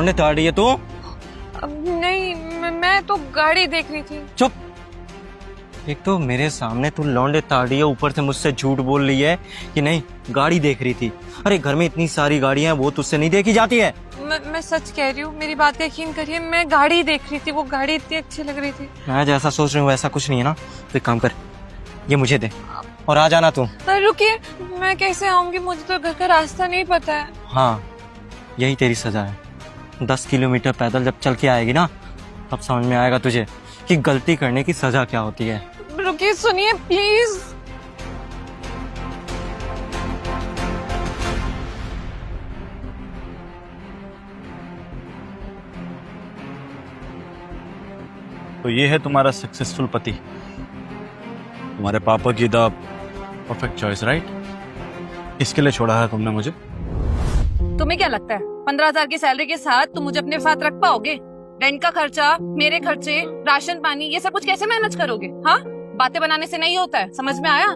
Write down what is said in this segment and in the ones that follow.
लौंडे ताड़ रही है तू? नहीं, मैं तो गाड़ी देख रही थी। चुप। एक तो मेरे सामने तू लौंडे ताड़ रही है, ऊपर से मुझसे झूठ बोल रही है कि नहीं गाड़ी देख रही थी। अरे घर में इतनी सारी गाड़ियां हैं, वो तुझसे नहीं देखी जाती है। मैं सच कह रही हूँ, मेरी बात का यकीन करिए, मैं गाड़ी देख रही थी, वो गाड़ी इतनी अच्छी लग रही थी। मैं जैसा सोच रही हूँ वैसा कुछ नहीं है ना, तो एक काम कर, ये मुझे दे और आ जाना तू। रुकिए, मैं कैसे आऊंगी, मुझे तो घर का रास्ता नहीं पता है। हाँ, यही तेरी सजा है। 10 किलोमीटर पैदल जब चल के आएगी ना, तब समझ में आएगा तुझे कि गलती करने की सजा क्या होती है। रुकिए, सुनिए प्लीज। तो ये है तुम्हारा सक्सेसफुल पति, तुम्हारे पापा की द परफेक्ट चॉइस, राइट? इसके लिए छोड़ा है तुमने मुझे? तुम्हें क्या लगता है 15,000 की सैलरी के साथ तुम मुझे अपने साथ रख पाओगे? रेंट का खर्चा, मेरे खर्चे, राशन पानी, ये सब कुछ कैसे मैनेज करोगे? हाँ, बातें बनाने से नहीं होता है, समझ में आया?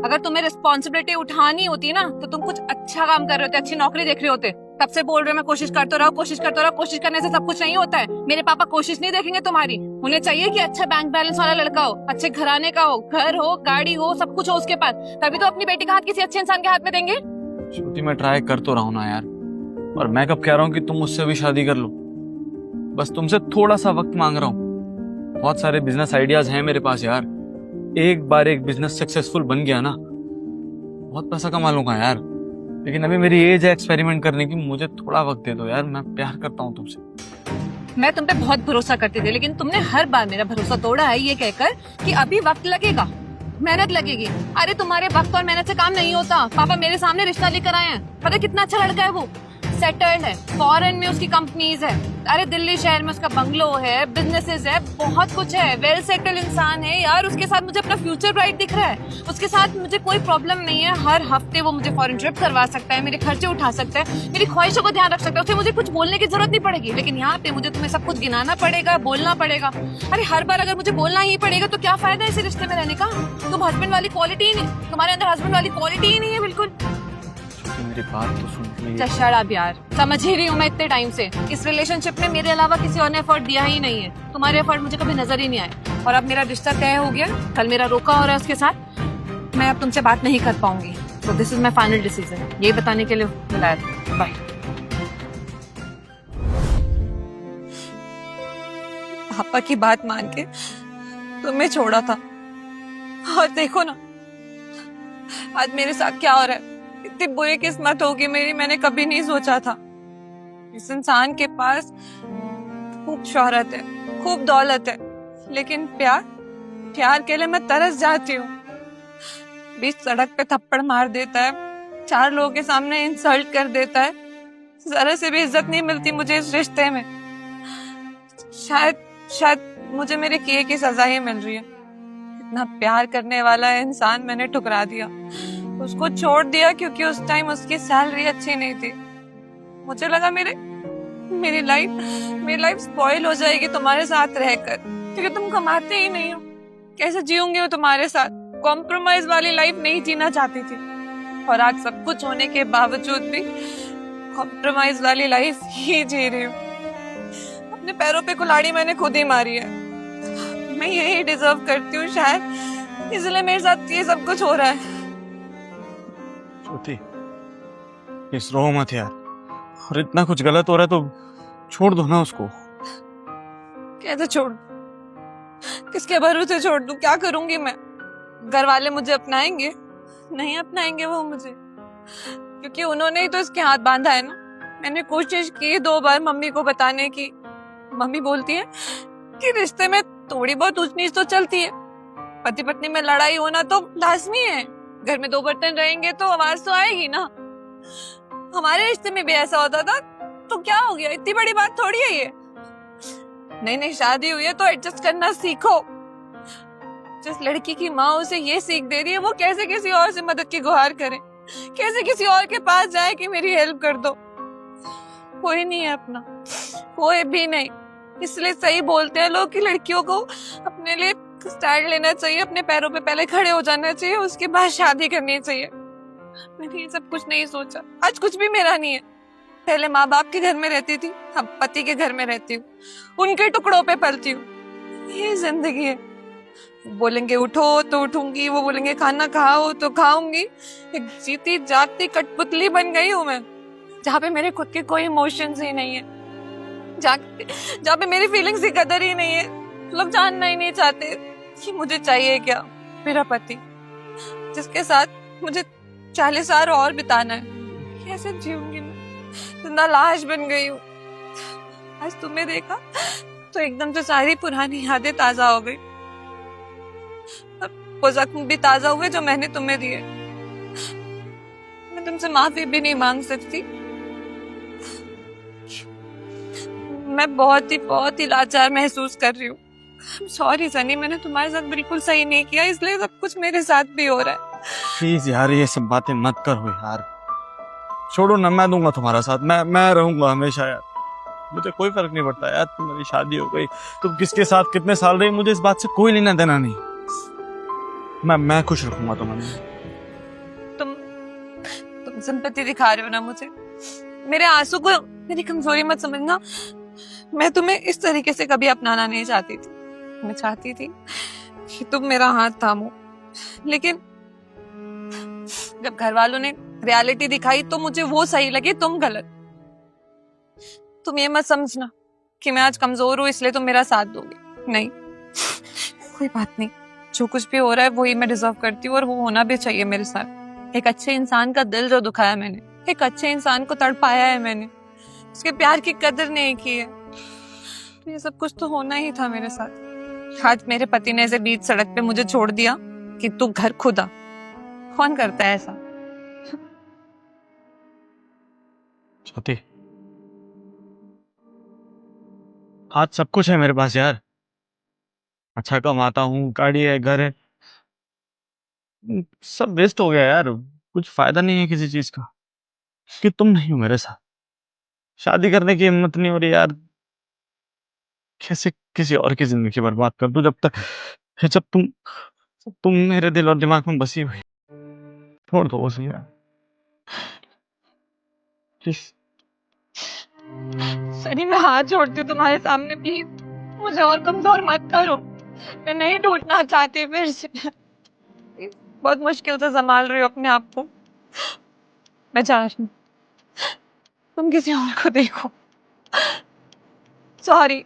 अगर तुम्हें रिस्पॉन्सिबिलिटी उठानी होती ना तो तुम कुछ अच्छा काम कर रहे होते, अच्छी नौकरी देख रहे होते। तब से बोल रहे हो मैं कोशिश करते रहो, कोशिश करते रहो। कोशिश करने से सब कुछ नहीं होता है। मेरे पापा कोशिश नहीं देखेंगे तुम्हारी। उन्हें चाहिए कि अच्छा बैंक बैलेंस वाला लड़का हो, अच्छे घराने का हो, घर हो, गाड़ी हो, सब कुछ हो उसके पास, तभी तो अपनी बेटी का हाथ किसी अच्छे इंसान के हाथ में देंगे। श्रुति, मैं ट्राई कर तो रहा हूँ ना यार, और मैं कब कह रहा हूँ कि तुम मुझसे भी शादी कर लो। बस तुमसे थोड़ा सा वक्त मांग रहा हूँ। बहुत सारे बिजनेस आइडियाज हैं मेरे पास यार। एक बार एक बिजनेस सक्सेसफुल बन गया ना, बहुत पैसा कमा लूंगा यार। लेकिन अभी मेरी एज है एक्सपेरिमेंट करने की, मुझे थोड़ा वक्त दे दो यार, मैं प्यार करता हूँ तुमसे। मैं तुम पे बहुत भरोसा करती थी, लेकिन तुमने हर बार मेरा भरोसा तोड़ा है ये कहकर कि अभी वक्त लगेगा, मेहनत लगेगी। अरे तुम्हारे वक्त और मेहनत से काम नहीं होता। पापा मेरे सामने रिश्ता लेकर आए हैं, पता है कितना अच्छा लड़का है वो, सेटल्ड है, फॉरेन में उसकी कंपनीज है, अरे दिल्ली शहर में उसका बंगलो है, बिजनेसेस है, बहुत कुछ है, वेल सेटल्ड इंसान है यार। उसके साथ मुझे अपना फ्यूचर ब्राइट दिख रहा है, उसके साथ मुझे कोई प्रॉब्लम नहीं है। हर हफ्ते वो मुझे फॉरेन ट्रिप करवा सकता है, मेरे खर्चे उठा सकता है, मेरी ख्वाहिशों को ध्यान रख सकता है, उसे मुझे कुछ बोलने की जरूरत नहीं पड़ेगी। लेकिन यहाँ पे मुझे तुम्हें सब कुछ गिनाना पड़ेगा, बोलना पड़ेगा। अरे हर बार अगर मुझे बोलना ही पड़ेगा तो क्या फायदा है इस रिश्ते में रहने का? तुम हस्बैंड वाली क्वालिटी ही नहीं, तुम्हारे अंदर हस्बैंड वाली क्वालिटी ही नहीं है बिल्कुल। मेरी बात तो सुन लीजिए। चल अब यार, समझ ही रही हूँ मैं इतने टाइम से, इस रिलेशनशिप में मेरे अलावा किसी और ने एफर्ट दिया ही नहीं है। तुम्हारे एफर्ट मुझे कभी नजर ही नहीं आए। और अब मेरा रिश्ता तय हो गया, कल मेरा रोका हो रहा है उसके साथ, मैं अब तुमसे बात नहीं कर पाऊंगी। तो this is my final decision, यही बताने के लिए बुलाया था। बाय। पापा की बात मान के तुम्हें छोड़ा था, और देखो ना आज मेरे साथ क्या हो रहा है। इतनी बुरी किस्मत होगी मेरी, मैंने कभी नहीं सोचा था। इस इंसान के पास खूब शोहरत है, खूब दौलत है, लेकिन प्यार के लिए मैं तरस जाती हूँ। बीच सड़क पे थप्पड़ मार देता है, 4 लोगों के सामने इंसल्ट कर देता है, जरा से भी इज्जत नहीं मिलती मुझे इस रिश्ते में। शायद मुझे मेरे किए की सजा ही मिल रही है। इतना प्यार करने वाला इंसान मैंने ठुकरा दिया, उसको छोड़ दिया क्योंकि उस टाइम उसकी सैलरी अच्छी नहीं थी। मुझे लगा मेरी लाइफ स्पॉइल हो जाएगी तुम्हारे साथ रहकर, क्योंकि तुम कमाते ही नहीं हो। कैसे जीऊंगी वो तुम्हारे साथ? कॉम्प्रोमाइज वाली लाइफ नहीं जीना चाहती थी, और आज सब कुछ होने के बावजूद भी कॉम्प्रोमाइज वाली लाइफ ही जी रही हूँ। अपने पैरों पे कुल्हाड़ी मैंने खुद ही मारी है। मैं यही डिजर्व करती हूँ शायद, इसलिए मेरे साथ ये सब कुछ हो रहा है। श्रुति, इस रो मत यार, और इतना कुछ गलत हो रहा है तो छोड़ दो ना उसको। कैसे छोड़? किसके भरोसे छोड़ दूं? क्या करूंगी मैं? घर वाले मुझे अपनाएंगे? नहीं अपनाएंगे वो मुझे, क्योंकि उन्होंने ही तो इसके हाथ बांधा है ना। मैंने कोशिश की 2 बार मम्मी को बताने की, मम्मी बोलती है कि रिश्ते में थोड़ी बहुत ऊंच नीच तो चलती है, पति पत्नी में लड़ाई होना तो लाजमी है, घर में 2 बर्तन रहेंगे तो आवाज तो आएगी ना। हमारे रिश्ते में भी ऐसा होता था, तो क्या हो गया? इतनी बड़ी बात थोड़ी है ये। नहीं शादी हुई है तो एडजस्ट करना सीखो। जिस लड़की की माँ उसे ये सीख दे रही है, वो कैसे किसी और से मदद की गुहार करे, कैसे किसी और के पास जाए कि मेरी हेल्प कर दो। कोई नहीं है अपना, कोई भी नहीं। इसलिए सही बोलते हैं लोग कि लड़कियों को अपने लिए स्टैंड लेना चाहिए, अपने पैरों पे पहले खड़े हो जाना चाहिए, उसके बाद शादी करनी चाहिए। मैंने ये सब कुछ नहीं सोचा, आज कुछ भी मेरा नहीं है। पहले माँ बाप के घर में रहती थी, अब पति के घर में रहती हूँ, उनके टुकड़ों पे पलती हूँ। ये जिंदगी है। वो बोलेंगे उठो तो उठूंगी, वो बोलेंगे खाना खाओ तो खाऊंगी। एक जीती जागती कठपुतली बन गई हूँ मैं, जहाँ पे मेरे खुद के कोई इमोशंस ही नहीं है, जहाँ पे मेरी फीलिंग्स की कदर ही नहीं है। लोग जानना ही नहीं चाहते कि मुझे चाहिए क्या। मेरा पति जिसके साथ मुझे 40 साल और बिताना है, कैसे जीऊंगी मैं? जिंदा लाश बन गई हूँ। आज तुम्हें देखा तो एकदम से सारी पुरानी यादें ताजा हो गई, वो जख्म भी ताजा हुए जो मैंने तुम्हें दिए। मैं तुमसे माफी भी नहीं मांग सकती। मैं बहुत ही लाचार महसूस कर रही हूँ। सॉरी सनी, मैंने तुम्हारे साथ बिल्कुल सही नहीं किया, इसलिए सब कुछ मेरे साथ भी हो रहा है। प्लीज यार ये सब बातें मत करो यार, छोड़ो ना, मैं दूंगा तुम्हारा साथ, मैं रहूंगा हमेशा यार। मुझे कोई फर्क नहीं पड़ता यार, तुम्हारी शादी हो गई, तुम किसके साथ कितने साल रही, मुझे इस बात से कोई लेना देना नहीं। मैं खुश रखूंगा तुम्हें। तुम सिंपैथी दिखा रहे हो ना मुझे। मेरे आंसू को मेरी कमजोरी मत समझना। मैं तुम्हें इस तरीके से कभी अपनाना नहीं चाहती थी। मैं चाहती थी कि तुम मेरा हाथ थामो, लेकिन जब घर वालों ने रियलिटी दिखाई तो मुझे वो सही लगी, तुम गलत। तुम ये मत समझना कि मैं आज कमजोर हूं इसलिए तुम मेरा साथ दोगे, नहीं। कोई बात नहीं, जो कुछ भी हो रहा है वही मैं डिजर्व करती हूँ और वो होना भी चाहिए मेरे साथ। एक अच्छे इंसान का दिल जो दुखाया मैंने, एक अच्छे इंसान को तड़पाया है मैंने, उसके प्यार की कदर नहीं की है, तो ये सब कुछ तो होना ही था मेरे साथ। आज मेरे पति ने ऐसे बीच सड़क पे मुझे छोड़ दिया कि तू घर खुदा। कौन करता है ऐसा? स्वाति, आज सब कुछ है मेरे पास यार, अच्छा कमाता हूँ, गाड़ी है, घर है, सब वेस्ट हो गया यार, कुछ फायदा नहीं है किसी चीज का कि तुम नहीं हो मेरे साथ। शादी करने की हिम्मत नहीं हो रही यार, कैसे किसी और की जिंदगी बर्बाद कर दूं जब तुम मेरे दिल और दिमाग में बसी हुई। छोड़ दो उसे यार, प्लीज। सनी, मैं हाथ जोड़ती हूँ तुम्हारे सामने, प्लीज मुझे और कमजोर मत करो। मैं नहीं टूटना चाहती फिर से। बहुत मुश्किल से संभाल रही हो अपने आप को। मैं जा रही हूँ, तुम किसी और को देखो। सॉरी।